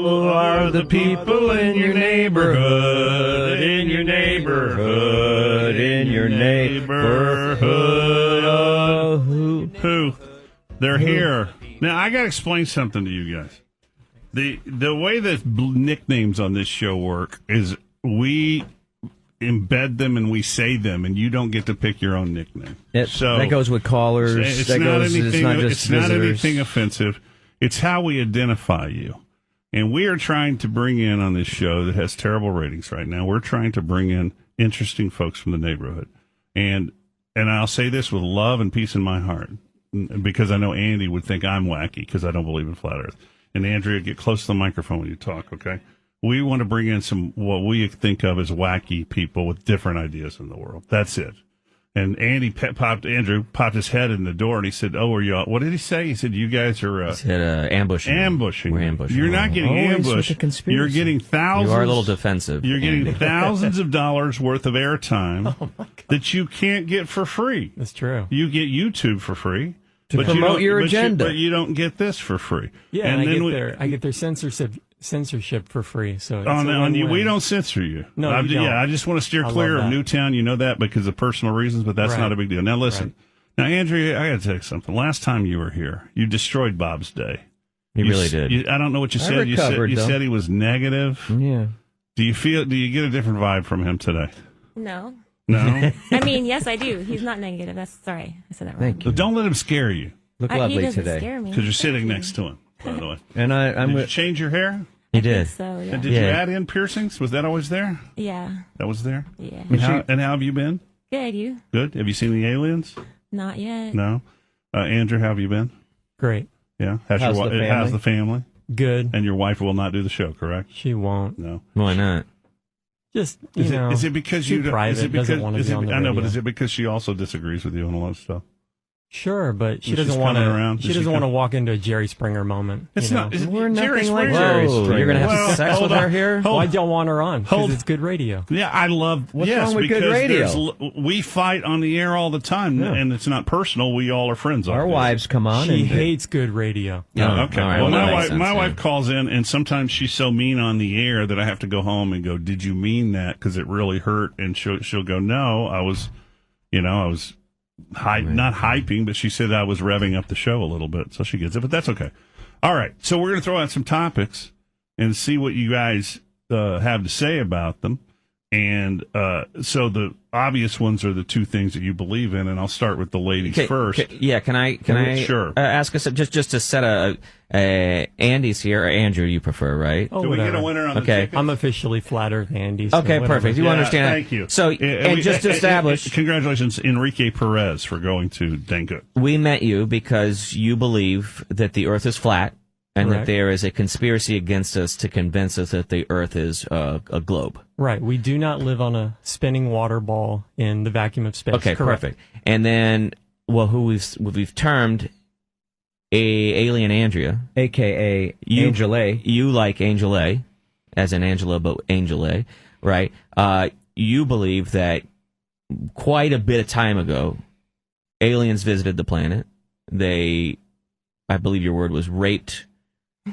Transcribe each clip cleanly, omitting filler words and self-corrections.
who are the people in your neighborhood, in your neighborhood, in your neighborhood? Oh, who? They're here. Now, I got to explain something to you guys. The way that nicknames on this show work is we embed them and we say them, and you don't get to pick your own nickname. So that goes with callers. It's not anything offensive. It's how we identify you. And we are trying to bring in on this show that has terrible ratings right now. We're trying to bring in interesting folks from the neighborhood. And I'll say this with love and peace in my heart, because I know Andy would think I'm wacky because I don't believe in flat earth. And Andrea, get close to the microphone when you talk, okay? We want to bring in some what we think of as wacky people with different ideas in the world. That's it. And Andrew popped his head in the door and he said, "Oh, are you? What did he say?" He said, "You guys are he said, ambushing. Ambushing. We're ambushing. You're not getting ambushed. You're getting thousands. You are a little defensive. You're getting thousands of dollars worth of airtime that you can't get for free. That's true. You get YouTube for free." To promote your agenda. But you don't get this for free. Yeah, and I get their censorship for free. So we don't censor you. No, you don't. Yeah, I just want to steer clear of Newtown. You know that because of personal reasons, but that's not a big deal. Now listen. Right. Now, Andrea, I got to tell you something. Last time you were here, you destroyed Bob's day. He really did. I don't know what you said. You said he was negative. Yeah. Do you get a different vibe from him today? No. No? I mean, yes, I do. He's not negative. Sorry, I said that wrong. Thank you. Don't let him scare you. Look lovely he doesn't today. Scare me. Because you're sitting next to him, by the way. And Did you change your hair? He did. So, yeah. And did you add in piercings? Was that always there? Yeah. That was there? Yeah. And how have you been? Good, you? Good. Have you seen the aliens? Not yet. No. Andrew, how have you been? Great. Yeah. How's the family? Good. And your wife will not do the show, correct? She won't. No. Why not? Just, is it because she's private, doesn't want to be on the I know, radio. but is it because she also disagrees with you on a lot of stuff? Sure, but she doesn't want to. She doesn't want to walk into a Jerry Springer moment. It's not. We're Jerry nothing like Springer. Jerry Springer. You're going to have sex with her here? Why don't you want her on? Because it's good radio. Yeah, I love. What's wrong with good radio? We fight on the air all the time, and it's not personal. We all are friends. Our wives come on. She hates good radio. Oh, okay. Right, well, my wife calls in, and sometimes she's so mean on the air that I have to go home and go, "Did you mean that? Because it really hurt." And she'll go, "No, I was not hyping, but she said I was revving up the show a little bit," so she gets it. But that's okay. All right, so we're going to throw out some topics and see what you guys have to say about them. And so the obvious ones are the two things that you believe in, and I'll start with the ladies first. Can I sure. Ask us just to set Andy's here, or Andrew, you prefer, right? Oh, do we get a winner on the ticket? I'm officially Flat Earth Andy. So okay, perfect. You understand that? Thank you. So, just to establish, congratulations, Enrique Perez, for going to Danko. We met you because you believe that the Earth is flat, and that there is a conspiracy against us to convince us that the Earth is a globe. Right. We do not live on a spinning water ball in the vacuum of space. Okay, correct. perfect. And then, who we've termed Alien Andrea, a.k.a. Angel A. You like Angel A, as in Angela, but Angel A, right? You believe that quite a bit of time ago, aliens visited the planet. They, I believe your word was raped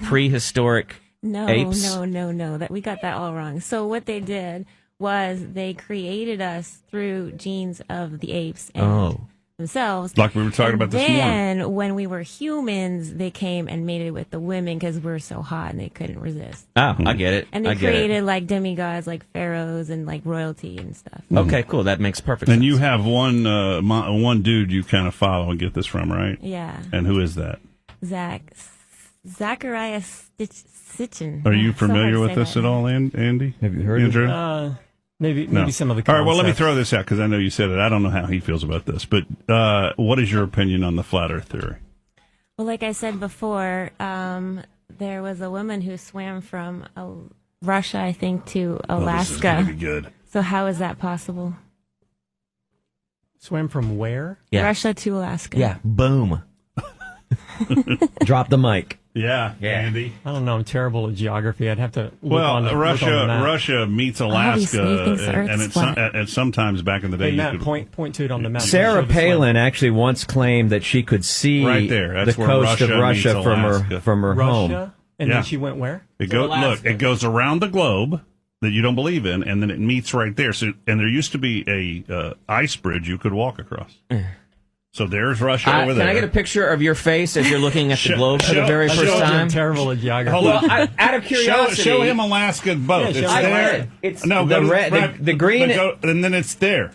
prehistoric apes. No. That we got that all wrong. So what they did was they created us through genes of the apes and themselves. Like we were talking about this morning. Then when we were humans, they came and mated with the women because we were so hot and they couldn't resist. Oh, I get it. And they created like demigods, like pharaohs and like royalty and stuff. Okay, cool. That makes perfect sense. And you have one dude you kind of follow and get this from, right? Yeah. And who is that? Zachariah Sitchin. Are you familiar with this at all, Andy? Have you heard Andrew? of it? Maybe some of the concepts. All right, well, let me throw this out because I know you said it. I don't know how he feels about this, but what is your opinion on the flat earth theory? Well, like I said before, there was a woman who swam from Russia, I think, to Alaska. This is going to be good. So how is that possible? Swam from where? Yeah. Russia to Alaska. Yeah, boom. Drop the mic. Yeah, Andy. I don't know. I'm terrible at geography. I'd have to look well, on the Russia meets Alaska, and it's sometimes back in the day. Hey, Matt, point to it on the map. Sarah Palin actually once claimed that she could see right there. That's the coast of Russia from her home. And then she went where? It goes around the globe that you don't believe in, and then it meets right there. So, and there used to be a ice bridge you could walk across. So there's Russia over there. Can I get a picture of your face as you're looking at the globe for the very first time? I'm terrible at geography. Hold on. Out of curiosity, show him Alaska boat. Yeah, it's there. It's the green, and then it's there.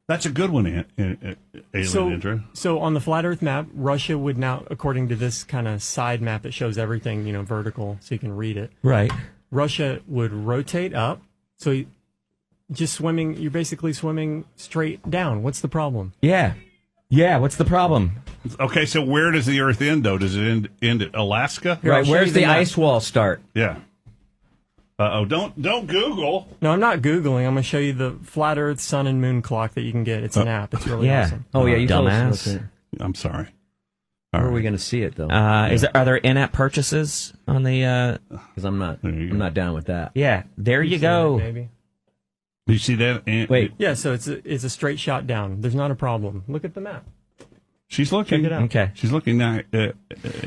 That's a good one, Andrea. So on the flat Earth map, Russia would now, according to this kind of side map that shows everything, vertical, so you can read it. Right. Russia would rotate up. So you're basically swimming straight down. What's the problem? Yeah, what's the problem? Okay, so where does the Earth end, though? Does it end at Alaska? Right, where's the ice wall start? Yeah. Don't Google. No, I'm not Googling. I'm going to show you the flat Earth, sun, and moon clock that you can get. It's an app. It's really awesome. Oh, yeah, you dumbass. I'm sorry. Where are we going to see it, though? Are there in-app purchases on the... Because I'm not down with that. Yeah, there you go. Baby. Do you see that? Wait. Yeah, so it's a straight shot down. There's not a problem. Look at the map. She's looking. Check it out. Okay. She's looking now.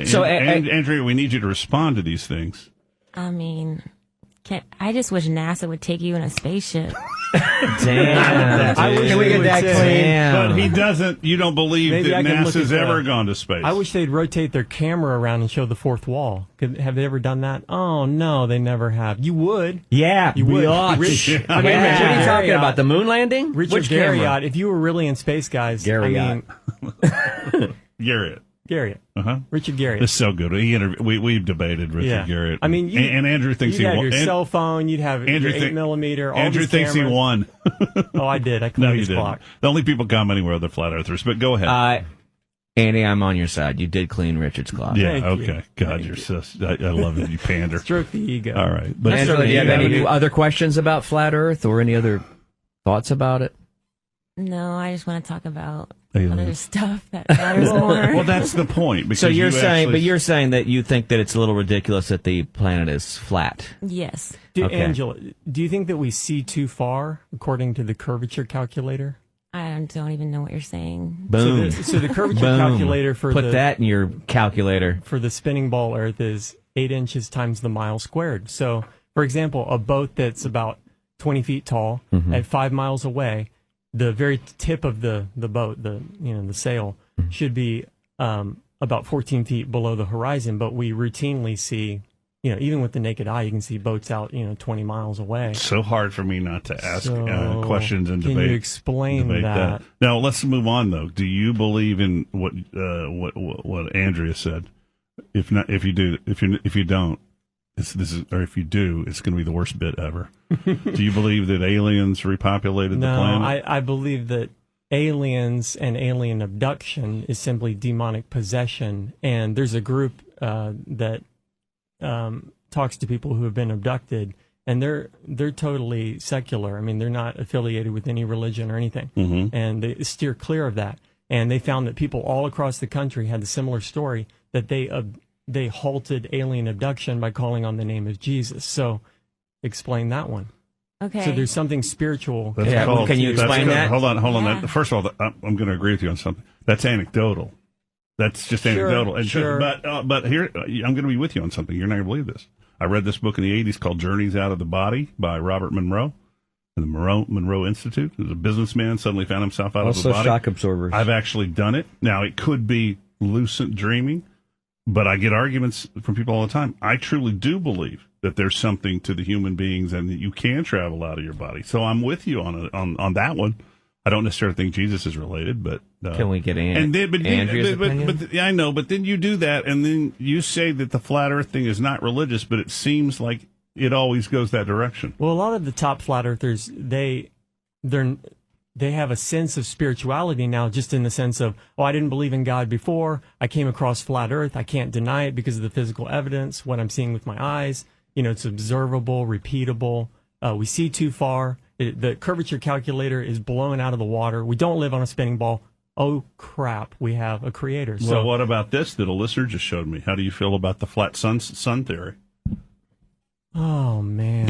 So, Andrea, we need you to respond to these things. I mean, I just wish NASA would take you in a spaceship. Damn. I wish Can we get that clean? But he doesn't. You don't believe Maybe that I can look NASA's at ever gone to space. I wish they'd rotate their camera around and show the fourth wall. Have they ever done that? Oh, no, they never have. You would. Yeah, You would. we ought. Rich, Wait a minute, what are you talking about? The moon landing? Richard Which camera? Garriott, if you were really in space, guys. Garriott. Garriott. Richard Garriott. This is so good. We've debated Richard Garriott. I mean, and Andrew thinks he won. won. You'd have your cell phone. You'd have your 8mm. Andrew thinks he won. Oh, I did. I No, cleaned you his didn't. clock. The only people commenting were other flat earthers. But go ahead. Andy, I'm on your side. You did clean Richard's clock. Yeah. Thank you. Okay. God, you're sus. I love it. You pander. Stroke the ego. All right. But Angela, do you have any other questions about flat Earth or any other thoughts about it? No, I just want to talk about Aliens. other stuff that matters more. Well, that's the point. Because So you're saying that you think that it's a little ridiculous that the planet is flat. Yes. Okay. Angela, do you think that we see too far according to the curvature calculator? I don't even know what you're saying. Boom. So the curvature Boom. calculator for Put that in your calculator. for the spinning ball Earth is 8 inches times the mile squared. So, for example, a boat that's about 20 feet tall at 5 miles away, the very tip of the boat, the sail, should be about 14 feet below the horizon. But we routinely see, even with the naked eye, you can see boats out, 20 miles away. It's so hard for me not to ask So, questions and can debate. you explain debate that? Now let's move on though. Do you believe in what Andrea said? If you don't, if you do, it's going to be the worst bit ever. Do you believe that aliens repopulated the planet? No, I believe that aliens and alien abduction is simply demonic possession. And there's a group that talks to people who have been abducted, and they're totally secular. I mean, they're not affiliated with any religion or anything, and they steer clear of that. And they found that people all across the country had a similar story, that they halted alien abduction by calling on the name of Jesus. So explain that one. Okay. So there's something spiritual. Can you explain that? Hold on. Yeah. First of all, I'm going to agree with you on something. That's anecdotal. That's just anecdotal. And sure. But here, I'm going to be with you on something. You're not going to believe this. I read this book in the 80s called Journeys Out of the Body by Robert Monroe and the Monroe Institute. He was a businessman, suddenly found himself out of the body. Also shock absorbers. I've actually done it. Now, it could be lucid dreaming, but I get arguments from people all the time. I truly do believe that there's something to the human beings and that you can travel out of your body. So I'm with you on that one. I don't necessarily think Jesus is related, but Can we get Andrea's opinion? But I know. But then you do that, and then you say that the flat Earth thing is not religious, but it seems like it always goes that direction. Well, a lot of the top flat earthers, they have a sense of spirituality now, just in the sense of, I didn't believe in God before. I came across flat Earth. I can't deny it because of the physical evidence, what I'm seeing with my eyes. It's observable, repeatable. We see too far. The curvature calculator is blown out of the water. We don't live on a spinning ball. oh crap, we have a creator. Well, So what about this that a listener just showed me? How do you feel about the flat sun theory? oh man.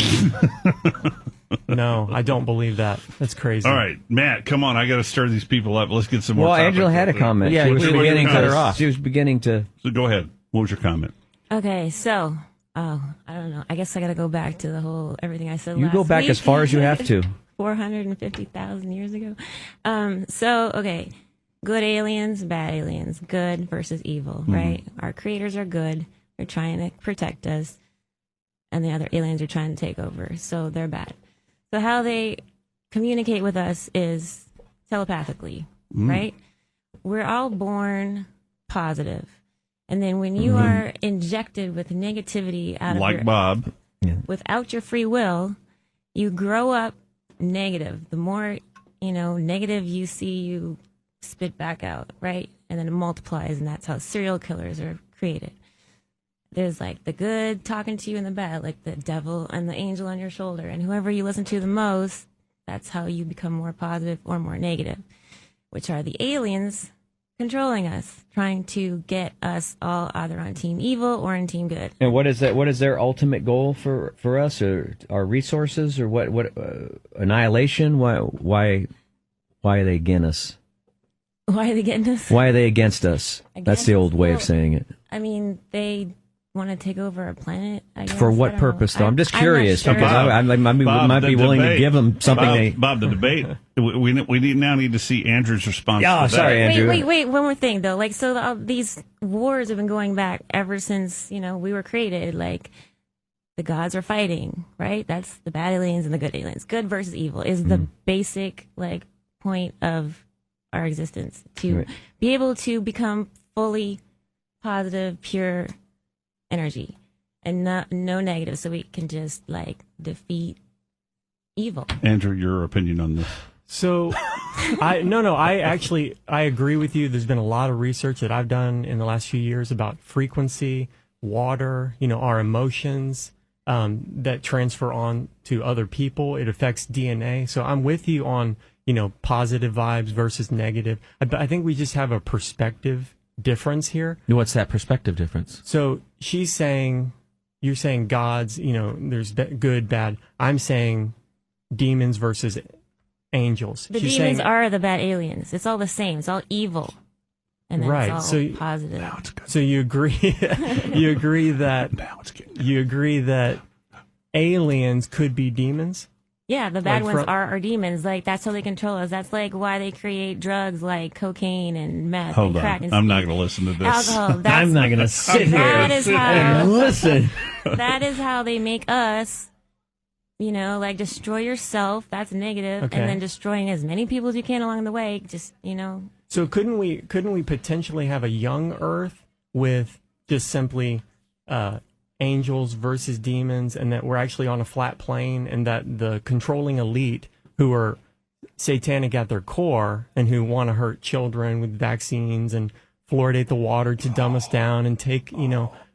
No, I don't believe that. That's crazy. All right, Matt, come on. I got to stir these people up. Let's get some more. Well, topics Angela had a out there. comment. Yeah, she was we were beginning gonna cut to her off. She was beginning to. So go ahead. What was your comment? Okay, so I don't know. I guess I got to go back to the whole everything I said. You last go back week. as far as you have to. 450,000 years ago. Okay, good aliens, bad aliens, good versus evil, right? Our creators are good. They're trying to protect us, and the other aliens are trying to take over, so they're bad. So how they communicate with us is telepathically, right? We're all born positive. And then when you are injected with negativity out of Like Bob. without your free will, you grow up negative. The more, negative you see, you spit back out, right? And then it multiplies, and that's how serial killers are created. There's like the good talking to you and the bad, like the devil and the angel on your shoulder. And whoever you listen to the most, that's how you become more positive or more negative, which are the aliens controlling us, trying to get us all either on team evil or on team good. And what is that? What is their ultimate goal for us, or our resources, or what? Annihilation? Why are they against us? Why are they getting us? Why are they against us? That's the old way of saying it. I mean, they want to take over our planet, I guess. For I what don't purpose, know. though? I'm just not curious sure. because I might be willing to give them something. Bob, the debate. We now need to see Andrew's response. Yeah, to sorry, that. Andrew. Wait, one more thing though. Like, so these wars have been going back ever since, we were created. Like, the gods are fighting, right? That's the bad aliens and the good aliens. Good versus evil is the basic, point of our existence, to be able to become fully positive, pure energy and no negative, so we can just defeat evil. Andrew, your opinion on this? So, I agree with you. There's been a lot of research that I've done in the last few years about frequency, water, our emotions that transfer on to other people. It affects DNA. So I'm with you on, positive vibes versus negative. I think we just have a perspective difference here. What's that perspective difference? So you're saying gods, there's good, bad. I'm saying demons versus angels. The She's demons saying, are the bad aliens. It's all the same. It's all evil. And then Right, it's so all you- positive. Now it's good. So you agree? you agree that Now it's good. you agree that aliens could be demons? Yeah, the bad Like ones from- are our demons. That's how they control us. That's why they create drugs like cocaine and meth Hold and crack on. and I'm speed. not going to listen to this. Alcohol. That's, I'm not going to sit that here is and how listen. that is how they make us. Destroy yourself. That's negative, Okay. and then destroying as many people as you can along the way. Just So couldn't we potentially have a young Earth with just simply angels versus demons, and that we're actually on a flat plane, and that the controlling elite who are satanic at their core and who want to hurt children with vaccines and fluoridate the water to dumb us down and take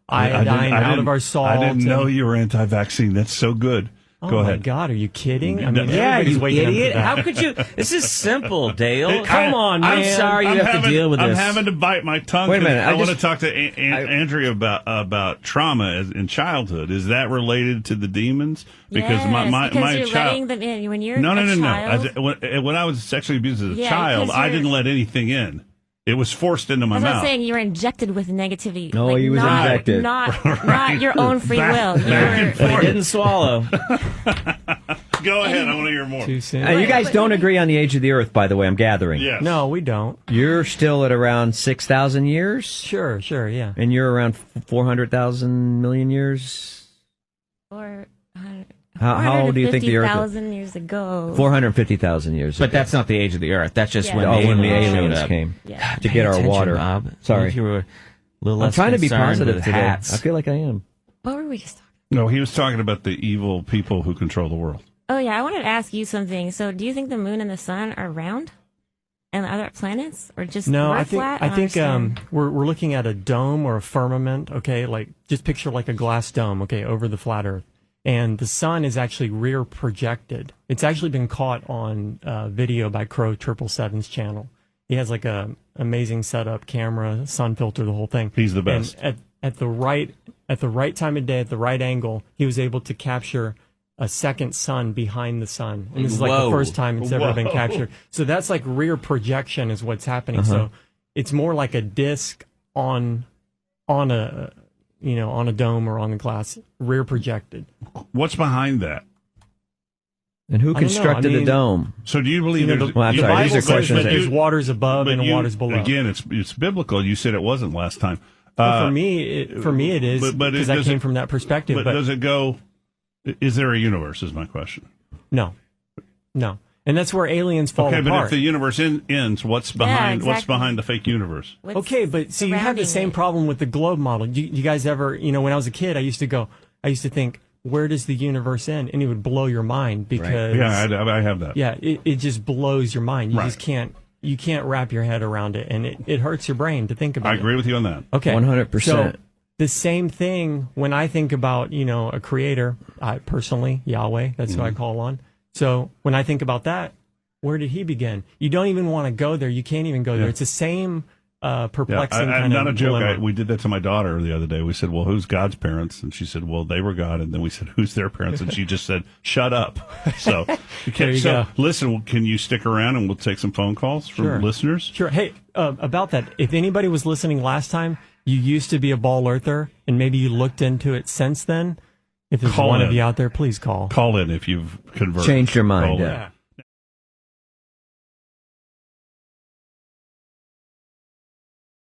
iodine out of our salt? I didn't know and- you were anti-vaccine. That's so good. Oh Go my ahead. God, are you kidding? I mean, Yeah, everybody's you waking up to idiot. that. How could you? This is simple, Dale. Come on, I'm man. sorry you have to deal with I'm this. having to bite my tongue. Wait a minute, 'cause I I want to just- talk to Andrea about trauma in childhood. Is that related to the demons? Because yes, my because you're child. letting them in when you're No. a child. When I was sexually abused as a Yeah, child, because I you're- didn't let anything in. It was forced into my That's what I'm mouth. saying. You were injected with negativity. No, he was not, injected. Not your own free will. You were, But he didn't swallow. Go ahead. I want to hear more. Too soon. You guys don't agree on the age of the Earth, by the way. I'm gathering. Yes. No, we don't. You're still at around 6,000 years, Sure, yeah. and you're around 400,000 million years. or How old do you think the Earth is? 450,000 years ago. 450,000 years. But ago. that's not the age of the Earth. That's just Yeah. when, when the aliens showed aliens up. came Yeah. to Pay get our attention, water. Bob. Sorry. If you were a little I'm less trying to be concerned positive with today. hats. I feel like I am. What were we just talking? No, he was talking about the evil people who control the world. Oh yeah, I wanted to ask you something. So, do you think the moon and the sun are round, and the other planets, or just No, we're I think flat? I don't think understand. we're looking at a dome or a firmament. Okay, like just picture like a glass dome. Okay, over the flat Earth, and the sun is actually rear projected. It's actually been caught on video by Crow 777's channel, He has like a amazing setup, camera, sun filter, the whole thing. He's the best. And at the right time of day, at the right angle, he was able to capture a second sun behind the sun. And this is like the first time it's ever been captured. So that's like rear projection is what's happening. So it's more like a disc on a dome or on the glass, rear projected. What's behind that? And who constructed the dome? So do you believe these are questions. There's waters above and waters below. Again, it's biblical. You said it wasn't last time. For me, it is because I came from that perspective. But does it go? Is there a universe? Is my question. No, and that's where aliens fall apart. Okay, but if the universe ends, what's behind? What's behind the fake universe? Okay, but see, you have the same problem with the globe model. You guys ever? When I was a kid, I used to think, where does the universe end? And it would blow your mind because I have that. Yeah, it just blows your mind. You just can't wrap your head around it, and it hurts your brain to think about it. I agree with you on that. Okay, 100%. So the same thing when I think about a creator. I personally, Yahweh, that's who I call on. So when I think about that, where did he begin? You don't even want to go there. You can't even go there. It's the same perplexing kind of not a joke. dilemma. We did that to my daughter the other day. We said, well, who's God's parents? And she said, well, they were God. And then we said, who's their parents? And she just said, shut up. So, go. Listen, can you stick around and we'll take some phone calls from listeners? Sure. Hey, about that, if anybody was listening last time, you used to be a ball earther and maybe you looked into it since then. If there's one of you out there, please call. Call in if you've converted. Changed your mind. Yeah.